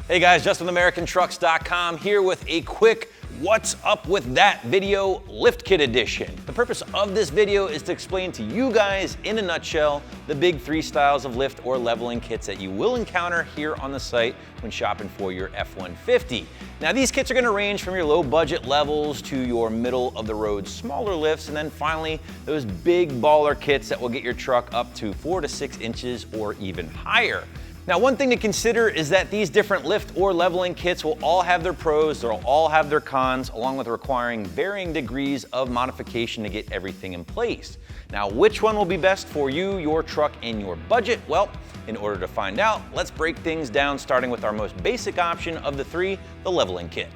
Hey guys, Justin with AmericanTrucks.com here with a quick What's Up With That video lift kit edition. The purpose of this video is to explain to you guys in a nutshell the big three styles of lift or leveling kits that you will encounter here on the site when shopping for your F-150. Now these kits are going to range from your low budget levels to your middle of the road smaller lifts, and then finally those big baller kits that will get your truck up to 4 to 6 inches or even higher. Now, one thing to consider is that these different lift or leveling kits will all have their pros, they'll all have their cons, along with requiring varying degrees of modification to get everything in place. Now, which one will be best for you, your truck, and your budget? Well, in order to find out, let's break things down, starting with our most basic option of the three, the leveling kit.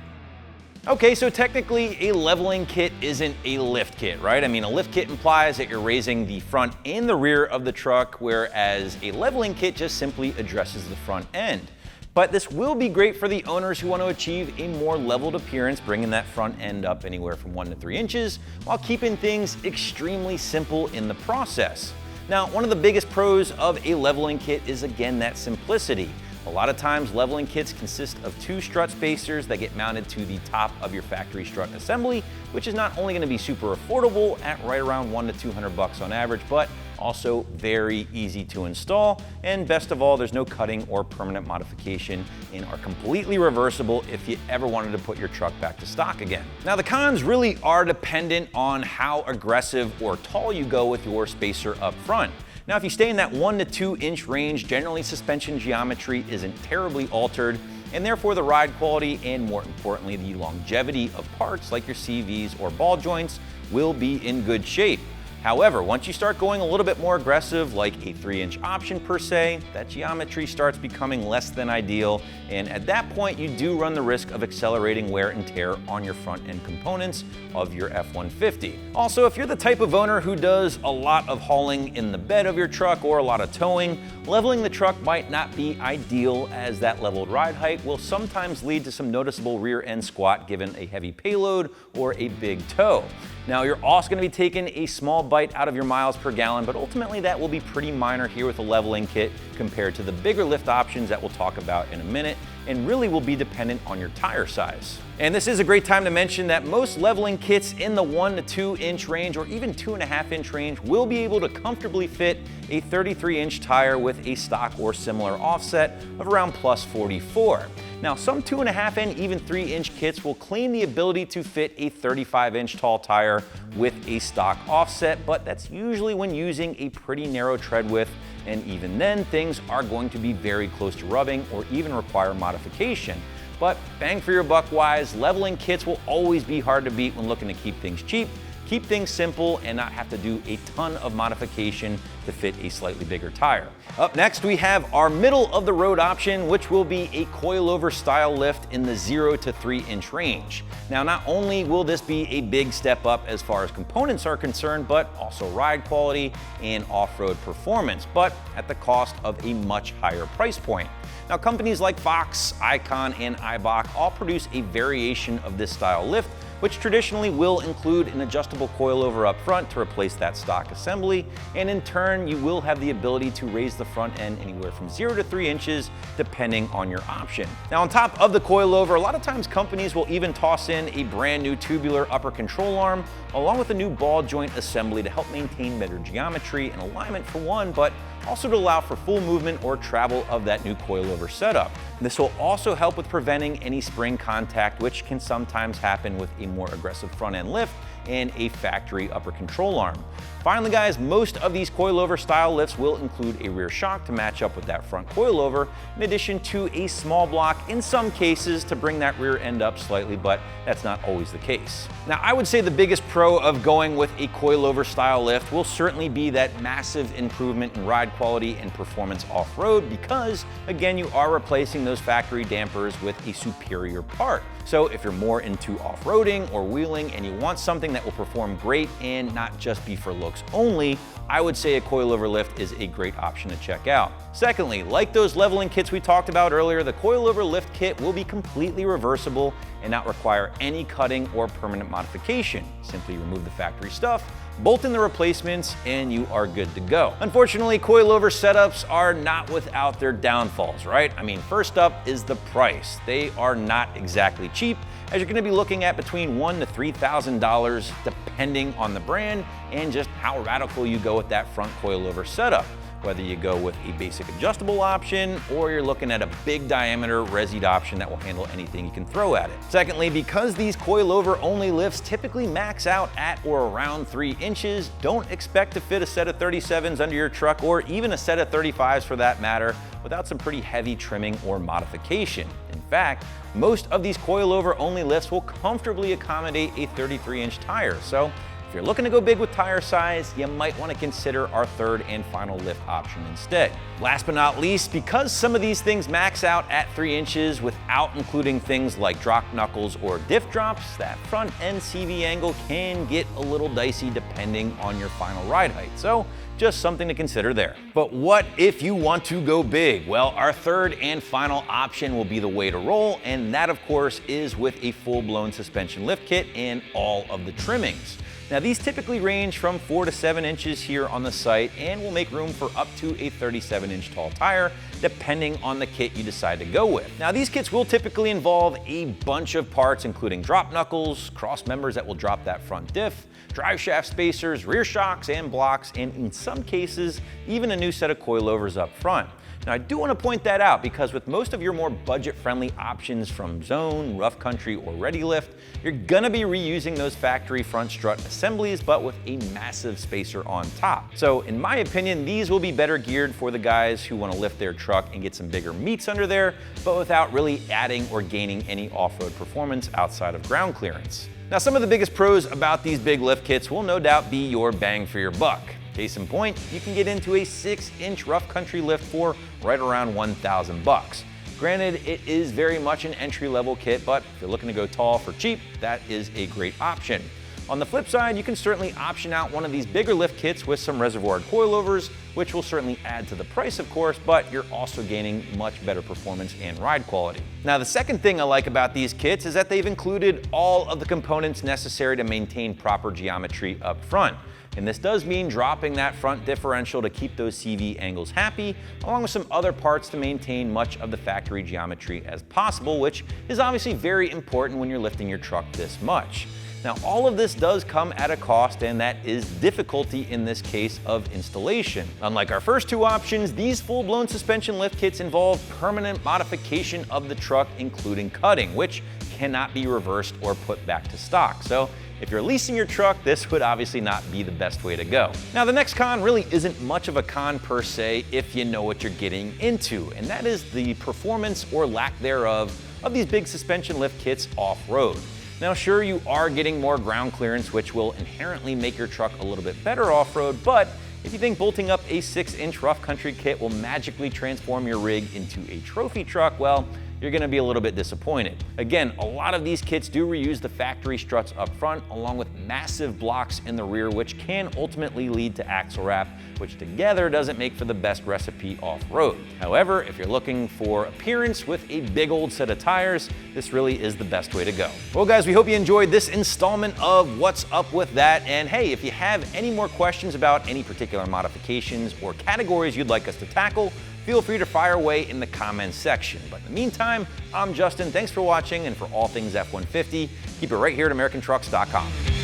Okay, so technically a leveling kit isn't a lift kit, right? I mean, a lift kit implies that you're raising the front and the rear of the truck, whereas a leveling kit just simply addresses the front end. But this will be great for the owners who want to achieve a more leveled appearance, bringing that front end up anywhere from 1 to 3 inches, while keeping things extremely simple in the process. Now, one of the biggest pros of a leveling kit is, again, that simplicity. A lot of times, leveling kits consist of 2 strut spacers that get mounted to the top of your factory strut assembly, which is not only going to be super affordable at right around $100 to $200 on average, but also very easy to install. And best of all, there's no cutting or permanent modification and are completely reversible if you ever wanted to put your truck back to stock again. Now, the cons really are dependent on how aggressive or tall you go with your spacer up front. Now, if you stay in that 1 to 2 inch range, generally suspension geometry isn't terribly altered, and therefore the ride quality and, more importantly, the longevity of parts like your CVs or ball joints will be in good shape. However, once you start going a little bit more aggressive, like a 3-inch option per se, that geometry starts becoming less than ideal, and at that point you do run the risk of accelerating wear and tear on your front end components of your F-150. Also, if you're the type of owner who does a lot of hauling in the bed of your truck or a lot of towing, leveling the truck might not be ideal, as that leveled ride height will sometimes lead to some noticeable rear end squat given a heavy payload or a big tow. Now, you're also going to be taking a small bite out of your miles per gallon, but ultimately that will be pretty minor here with a leveling kit compared to the bigger lift options that we'll talk about in a minute, and really will be dependent on your tire size. And this is a great time to mention that most leveling kits in the 1 to 2 inch range, or even 2.5 inch range, will be able to comfortably fit a 33 inch tire with a stock or similar offset of around plus 44. Now, some 2.5 and even 3 inch kits will claim the ability to fit a 35 inch tall tire with a stock offset, but that's usually when using a pretty narrow tread width, and even then things are going to be very close to rubbing or even require modification. But bang for your buck wise, leveling kits will always be hard to beat when looking to keep things cheap, keep things simple, and not have to do a ton of modification to fit a slightly bigger tire. Up next, we have our middle of the road option, which will be a coilover style lift in the 0 to 3 inch range. Now, not only will this be a big step up as far as components are concerned, but also ride quality and off-road performance, but at the cost of a much higher price point. Now, companies like Fox, Icon, and Eibach all produce a variation of this style lift, which traditionally will include an adjustable coilover up front to replace that stock assembly, and in turn you will have the ability to raise the front end anywhere from 0 to 3 inches depending on your option. Now, on top of the coilover, a lot of times companies will even toss in a brand new tubular upper control arm along with a new ball joint assembly to help maintain better geometry and alignment for one, but also to allow for full movement or travel of that new coilover setup. This will also help with preventing any spring contact, which can sometimes happen with a more aggressive front end lift and a factory upper control arm. Finally, guys, most of these coilover style lifts will include a rear shock to match up with that front coilover, in addition to a small block in some cases to bring that rear end up slightly, but that's not always the case. Now, I would say the biggest pro of going with a coilover style lift will certainly be that massive improvement in ride quality and performance off-road, because again, you are replacing those factory dampers with a superior part. So if you're more into off-roading or wheeling and you want something that will perform great and not just be for looks only, I would say a coilover lift is a great option to check out. Secondly, like those leveling kits we talked about earlier, the coilover lift kit will be completely reversible and not require any cutting or permanent modification. Simply remove the factory stuff, bolt in the replacements, and you are good to go. Unfortunately, coilover setups are not without their downfalls, right? I mean, first up is the price. They are not exactly cheap, as you're gonna be looking at between $1,000 to $3,000 depending on the brand and just how radical you go with that front coilover setup. Whether you go with a basic adjustable option or you're looking at a big diameter resied option that will handle anything you can throw at it. Secondly, because these coilover only lifts typically max out at or around 3 inches, don't expect to fit a set of 37s under your truck or even a set of 35s for that matter without some pretty heavy trimming or modification. In fact, most of these coilover only lifts will comfortably accommodate a 33-inch tire. So if you're looking to go big with tire size, you might want to consider our third and final lift option instead. Last but not least, because some of these things max out at 3 inches without including things like drop knuckles or diff drops, that front end CV angle can get a little dicey depending on your final ride height. So just something to consider there. But what if you want to go big? Well, our third and final option will be the way to roll, and that of course is with a full-blown suspension lift kit and all of the trimmings. Now these typically range from 4 to 7 inches here on the site and will make room for up to a 37-inch tall tire depending on the kit you decide to go with. Now these kits will typically involve a bunch of parts including drop knuckles, cross members that will drop that front diff, drive shaft spacers, rear shocks and blocks, and in some cases even a new set of coilovers up front. Now I do want to point that out because with most of your more budget-friendly options from Zone, Rough Country, or Ready Lift, you're gonna be reusing those factory front strut assemblies but with a massive spacer on top. So in my opinion, these will be better geared for the guys who want to lift their truck and get some bigger meats under there, but without really adding or gaining any off-road performance outside of ground clearance. Now some of the biggest pros about these big lift kits will no doubt be your bang for your buck. Case in point, you can get into a 6-inch Rough Country lift for right around $1,000. Granted, it is very much an entry-level kit, but if you're looking to go tall for cheap, that is a great option. On the flip side, you can certainly option out one of these bigger lift kits with some reservoired coilovers, which will certainly add to the price, of course, but you're also gaining much better performance and ride quality. Now, the second thing I like about these kits is that they've included all of the components necessary to maintain proper geometry up front. And this does mean dropping that front differential to keep those CV angles happy, along with some other parts to maintain much of the factory geometry as possible, which is obviously very important when you're lifting your truck this much. Now, all of this does come at a cost, and that is difficulty in this case of installation. Unlike our first two options, these full-blown suspension lift kits involve permanent modification of the truck, including cutting, which cannot be reversed or put back to stock. So if you're leasing your truck, this would obviously not be the best way to go. Now, the next con really isn't much of a con per se if you know what you're getting into, and that is the performance or lack thereof of these big suspension lift kits off-road. Now, sure, you are getting more ground clearance, which will inherently make your truck a little bit better off-road, but if you think bolting up a 6-inch Rough Country kit will magically transform your rig into a trophy truck, well, you're gonna be a little bit disappointed. Again, a lot of these kits do reuse the factory struts up front, along with massive blocks in the rear, which can ultimately lead to axle wrap, which together doesn't make for the best recipe off-road. However, if you're looking for appearance with a big old set of tires, this really is the best way to go. Well guys, we hope you enjoyed this installment of What's Up With That, and hey, if you have any more questions about any particular modifications or categories you'd like us to tackle, feel free to fire away in the comments section. But in the meantime, I'm Justin. Thanks for watching, and for all things F-150, keep it right here at AmericanTrucks.com.